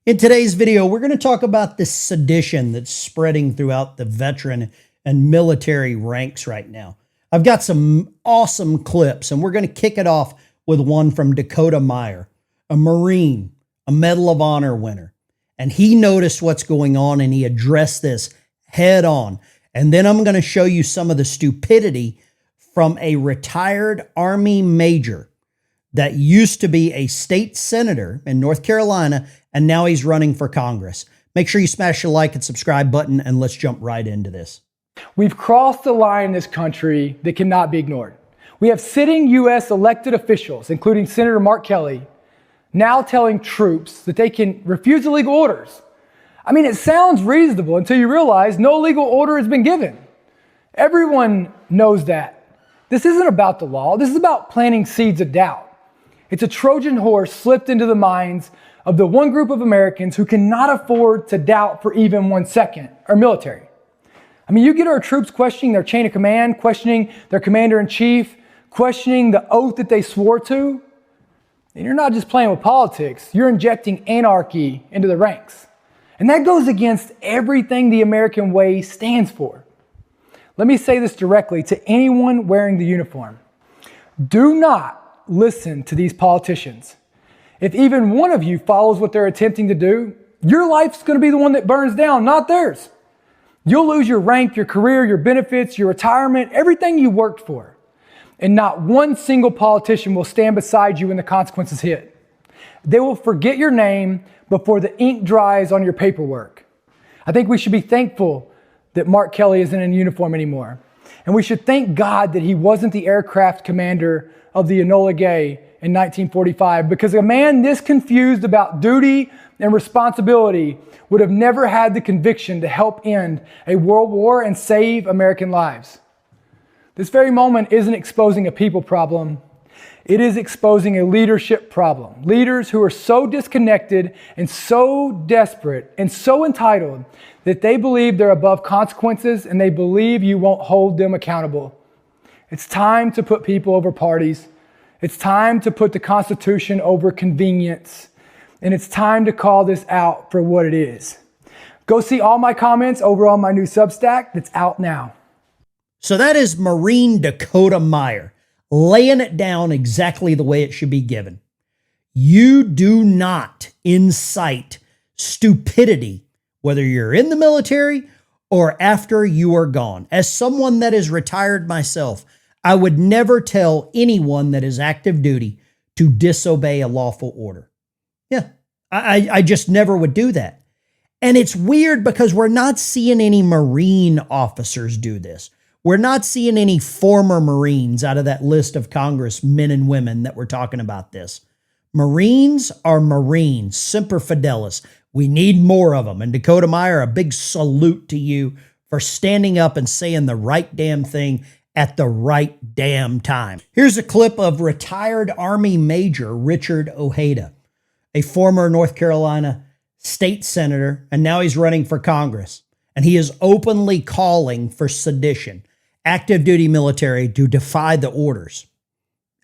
In today's video, we're going to talk about this sedition that's spreading throughout the veteran and military ranks right now. I've got some awesome clips, and we're going to kick it off with one from Dakota Meyer, a Marine, a Medal of Honor winner. And he noticed what's going on, and he addressed this head on. And then I'm going to show you some of the stupidity from a retired Army major that used to be a state senator in North Carolina, and now he's running for Congress. Make sure you smash the like and subscribe button, and let's jump right into this. We've crossed the line in this country that cannot be ignored. We have sitting U.S. elected officials, including Senator Mark Kelly, now telling troops that they can refuse illegal orders. I mean, it sounds reasonable until you realize no legal order has been given. Everyone knows that. This isn't about the law. This is about planting seeds of doubt. It's a Trojan horse slipped into the minds of the one group of Americans who cannot afford to doubt for even 1 second, our military. I mean, you get our troops questioning their chain of command, questioning their commander-in-chief, questioning the oath that they swore to, and you're not just playing with politics, you're injecting anarchy into the ranks. And that goes against everything the American way stands for. Let me say this directly to anyone wearing the uniform. Do not listen to these politicians. If even one of you follows what they're attempting to do, your life's going to be the one that burns down, not theirs. You'll lose your rank, your career, your benefits, your retirement, everything you worked for. And not one single politician will stand beside you when the consequences hit. They will forget your name before the ink dries on your paperwork. I think we should be thankful that Mark Kelly isn't in uniform anymore. And we should thank God that he wasn't the aircraft commander of the Enola Gay in 1945, because a man this confused about duty and responsibility would have never had the conviction to help end a world war and save American lives. This very moment isn't exposing a people problem. It is exposing a leadership problem. Leaders who are so disconnected and so desperate and so entitled that they believe they're above consequences and they believe you won't hold them accountable. It's time to put people over parties. It's time to put the Constitution over convenience. And it's time to call this out for what it is. Go see all my comments over on my new Substack that's out now. So that is Marine Dakota Meyer laying it down exactly the way it should be given. You do not incite stupidity, whether you're in the military or after you are gone. As someone that is retired myself, I would never tell anyone that is active duty to disobey a lawful order. Yeah, I just never would do that. And it's weird because we're not seeing any Marine officers do this. We're not seeing any former Marines out of that list of Congress men and women that we're talking about this. Marines are Marines, semper fidelis. We need more of them. And Dakota Meyer, a big salute to you for standing up and saying the right damn thing at the right damn time. Here's a clip of retired Army Major Richard Ojeda, a former North Carolina state senator, and now he's running for Congress. And he is openly calling for sedition, active duty military to defy the orders.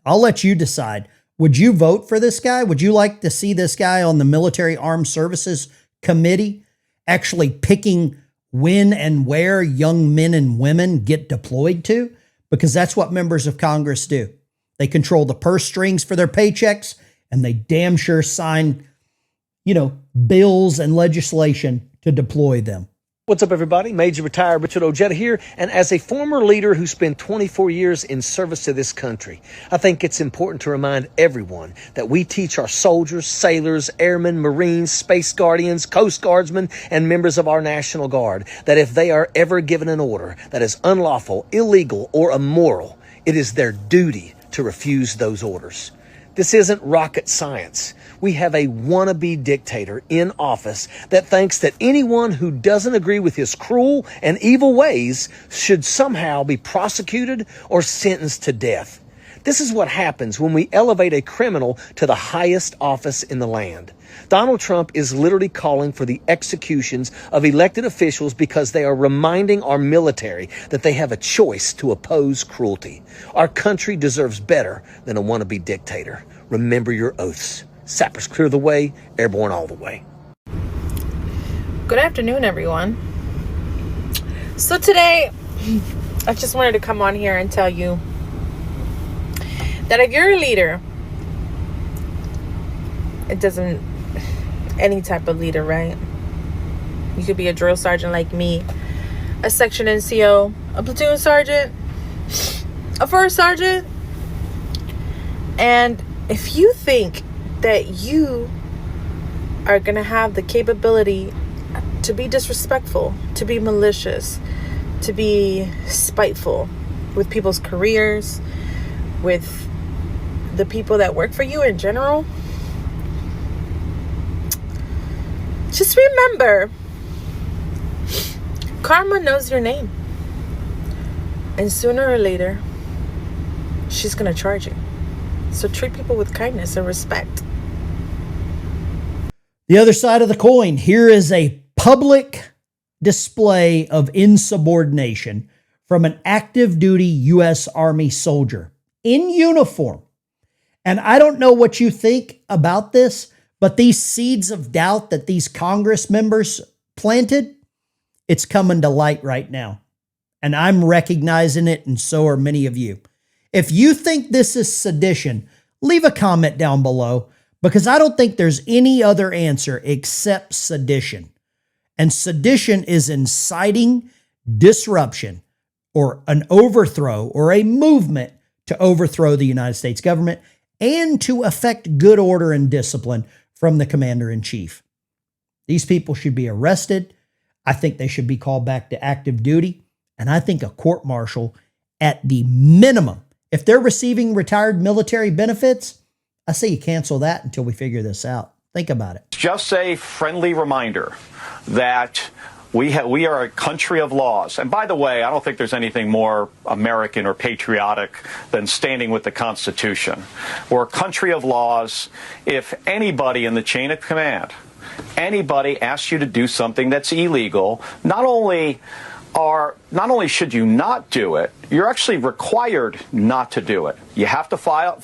I'll let you decide. Would you vote for this guy? Would you like to see this guy on the Military Armed Services Committee actually picking when and where young men and women get deployed to? Because that's what members of Congress do. They control the purse strings for their paychecks, and they damn sure sign, bills and legislation to deploy them. What's up, everybody? Major Retired Richard Ojeda here, and as a former leader who spent 24 years in service to this country, I think it's important to remind everyone that we teach our soldiers, sailors, airmen, Marines, Space Guardians, Coast Guardsmen, and members of our National Guard that if they are ever given an order that is unlawful, illegal, or immoral, it is their duty to refuse those orders. This isn't rocket science. We have a wannabe dictator in office that thinks that anyone who doesn't agree with his cruel and evil ways should somehow be prosecuted or sentenced to death. This is what happens when we elevate a criminal to the highest office in the land. Donald Trump is literally calling for the executions of elected officials because they are reminding our military that they have a choice to oppose cruelty. Our country deserves better than a wannabe dictator. Remember your oaths. Sappers clear the way, airborne all the way. Good afternoon, everyone. So today, I just wanted to come on here and tell you that if you're a leader, it doesn't, any type of leader, right? You could be a drill sergeant like me, a section NCO, a platoon sergeant, a first sergeant. And if you think that you are going to have the capability to be disrespectful, to be malicious, to be spiteful with people's careers, with the people that work for you in general, just remember, karma knows your name. And sooner or later, she's going to charge you. So treat people with kindness and respect. The other side of the coin, here is a public display of insubordination from an active duty U.S. Army soldier in uniform. And I don't know what you think about this, but these seeds of doubt that these Congress members planted, it's coming to light right now. And I'm recognizing it, and so are many of you. If you think this is sedition, leave a comment down below, because I don't think there's any other answer except sedition. And sedition is inciting disruption or an overthrow or a movement to overthrow the United States government and to affect good order and discipline from the commander-in-chief. These people should be arrested. I think they should be called back to active duty. And I think a court-martial at the minimum. If they're receiving retired military benefits, I say you cancel that until we figure this out. Think about it. Just a friendly reminder that we are a country of laws. And by the way, I don't think there's anything more American or patriotic than standing with the Constitution. We're a country of laws. If anybody in the chain of command, anybody asks you to do something that's illegal, not only should you not do it, you're actually required not to do it. You have to follow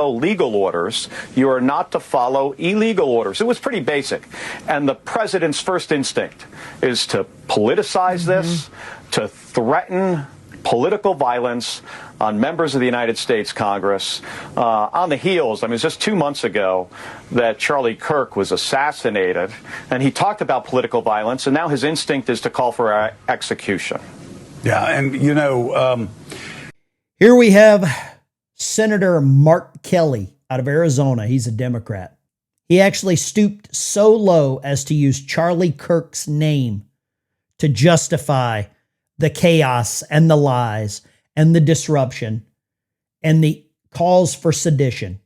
legal orders. You are not to follow illegal orders. It was pretty basic. And the president's first instinct is to politicize this, to threaten political violence on members of the United States Congress. On the heels, I mean, it's just 2 months ago that Charlie Kirk was assassinated, and he talked about political violence, and now his instinct is to call for execution. Yeah, and here we have Senator Mark Kelly out of Arizona. He's a Democrat. He actually stooped so low as to use Charlie Kirk's name to justify the chaos and the lies and the disruption and the calls for sedition.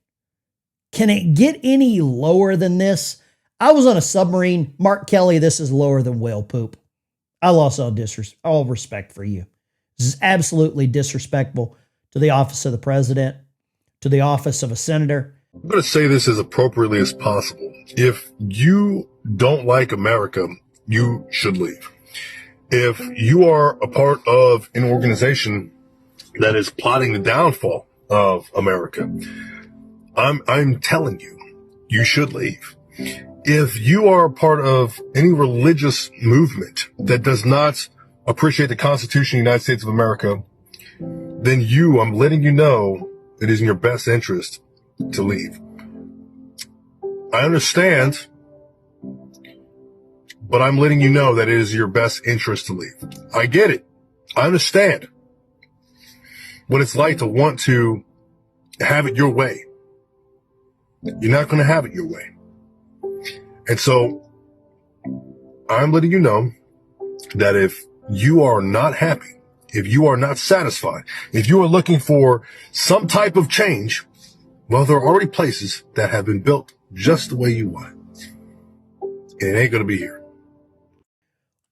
Can it get any lower than this? I was on a submarine. Mark Kelly, this is lower than whale poop. I lost all respect for you. This is absolutely disrespectful to the office of the president, to the office of a senator. I'm going to say this as appropriately as possible. If you don't like America, you should leave. If you are a part of an organization that is plotting the downfall of America, I'm telling you, you should leave. If you are a part of any religious movement that does not appreciate the Constitution of the United States of America, then I'm letting you know it is in your best interest to leave. I understand, but I'm letting you know that it is your best interest to leave. I get it. I understand what it's like to want to have it your way. You're not going to have it your way. And so I'm letting you know that if you are not happy, if you are not satisfied, if you are looking for some type of change, well, there are already places that have been built just the way you want. And it ain't going to be here.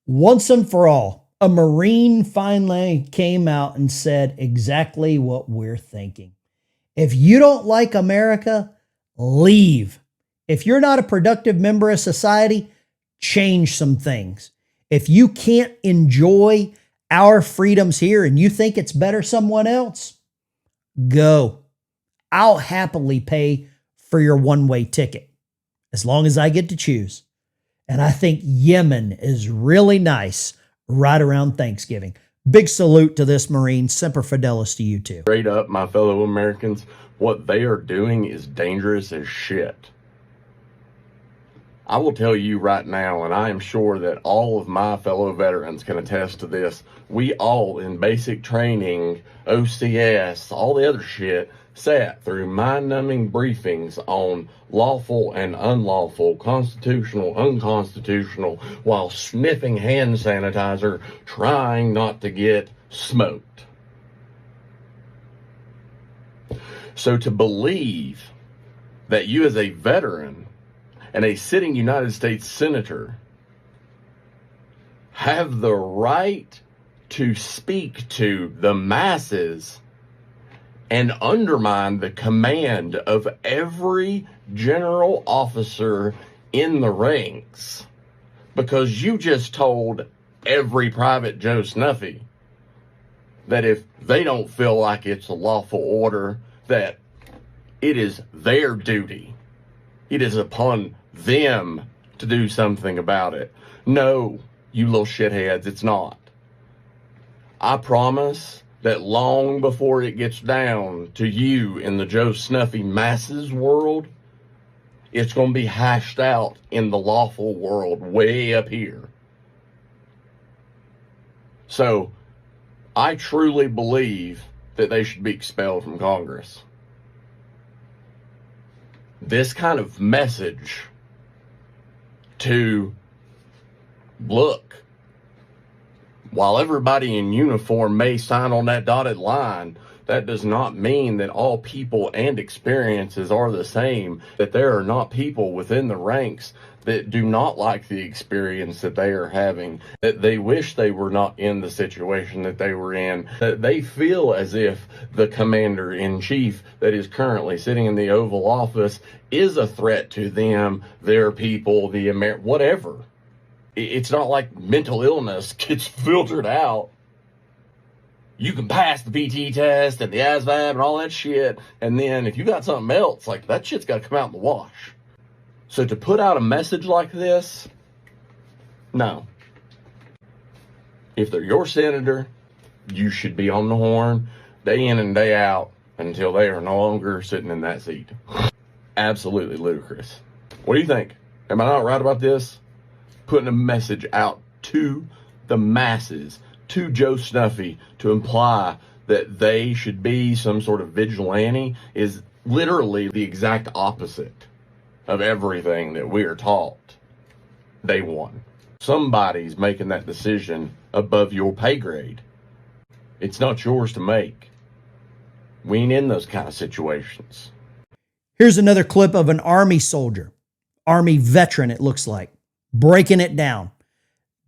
Once and for all, a Marine finally came out and said exactly what we're thinking. If you don't like America, leave. If you're not a productive member of society, change some things. If you can't enjoy our freedoms here and you think it's better someone else, go. I'll happily pay for your one-way ticket as long as I get to choose. And I think Yemen is really nice right around Thanksgiving. Big salute to this Marine. Semper Fidelis to you too. Straight up, my fellow Americans, what they are doing is dangerous as shit. I will tell you right now, and I am sure that all of my fellow veterans can attest to this, we all in basic training, OCS, all the other shit, sat through mind-numbing briefings on lawful and unlawful, constitutional, unconstitutional, while sniffing hand sanitizer, trying not to get smoked. So to believe that you as a veteran and a sitting United States senator have the right to speak to the masses and undermine the command of every general officer in the ranks because you just told every Private Joe Snuffy that if they don't feel like it's a lawful order, that it is their duty. It is upon them to do something about it. No, you little shitheads, it's not. I promise that long before it gets down to you in the Joe Snuffy masses world, it's going to be hashed out in the lawful world way up here. So, I truly believe that they should be expelled from Congress. This kind of message to, look, while everybody in uniform may sign on that dotted line, that does not mean that all people and experiences are the same, that there are not people within the ranks that do not like the experience that they are having, that they wish they were not in the situation that they were in, that they feel as if the commander-in-chief that is currently sitting in the Oval Office is a threat to them, their people, whatever. It's not like mental illness gets filtered out. You can pass the PT test and the ASVAB and all that shit, and then if you got something else, like, that shit's got to come out in the wash. So to put out a message like this, no. If they're your senator, you should be on the horn day in and day out until they are no longer sitting in that seat. Absolutely ludicrous. What do you think? Am I not right about this? Putting a message out to the masses, to Joe Snuffy, to imply that they should be some sort of vigilante is literally the exact opposite of everything that we are taught day one. Somebody's making that decision above your pay grade. It's not yours to make. We ain't in those kind of situations. Here's another clip of an Army soldier, Army veteran it looks like, breaking it down,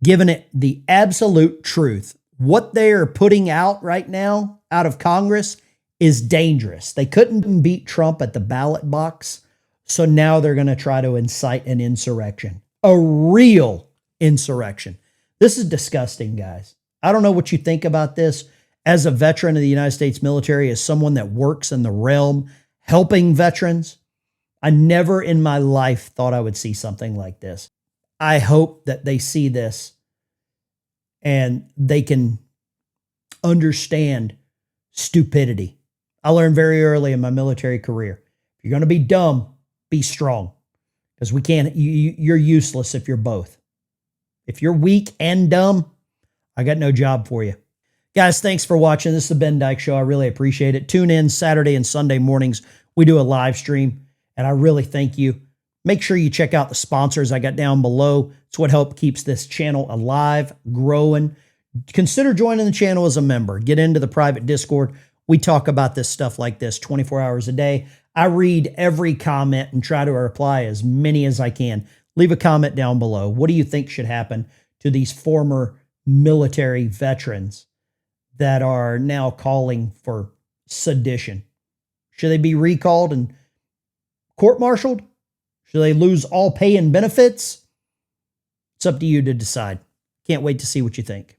giving it the absolute truth. What they are putting out right now out of Congress is dangerous. They couldn't beat Trump at the ballot box, so now they're going to try to incite an insurrection, a real insurrection. This is disgusting, guys. I don't know what you think about this. As a veteran of the United States military, as someone that works in the realm helping veterans, I never in my life thought I would see something like this. I hope that they see this and they can understand stupidity. I learned very early in my military career, if you're going to be dumb, be strong. Because we can't, you're useless if you're both. If you're weak and dumb, I got no job for you. Guys, thanks for watching. This is the Ben Dykes Show. I really appreciate it. Tune in Saturday and Sunday mornings. We do a live stream, and I really thank you. Make sure you check out the sponsors I got down below. It's what helps keeps this channel alive, growing. Consider joining the channel as a member. Get into the private Discord. We talk about this stuff like this 24 hours a day. I read every comment and try to reply as many as I can. Leave a comment down below. What do you think should happen to these former military veterans that are now calling for sedition? Should they be recalled and court-martialed? Should they lose all pay and benefits? It's up to you to decide. Can't wait to see what you think.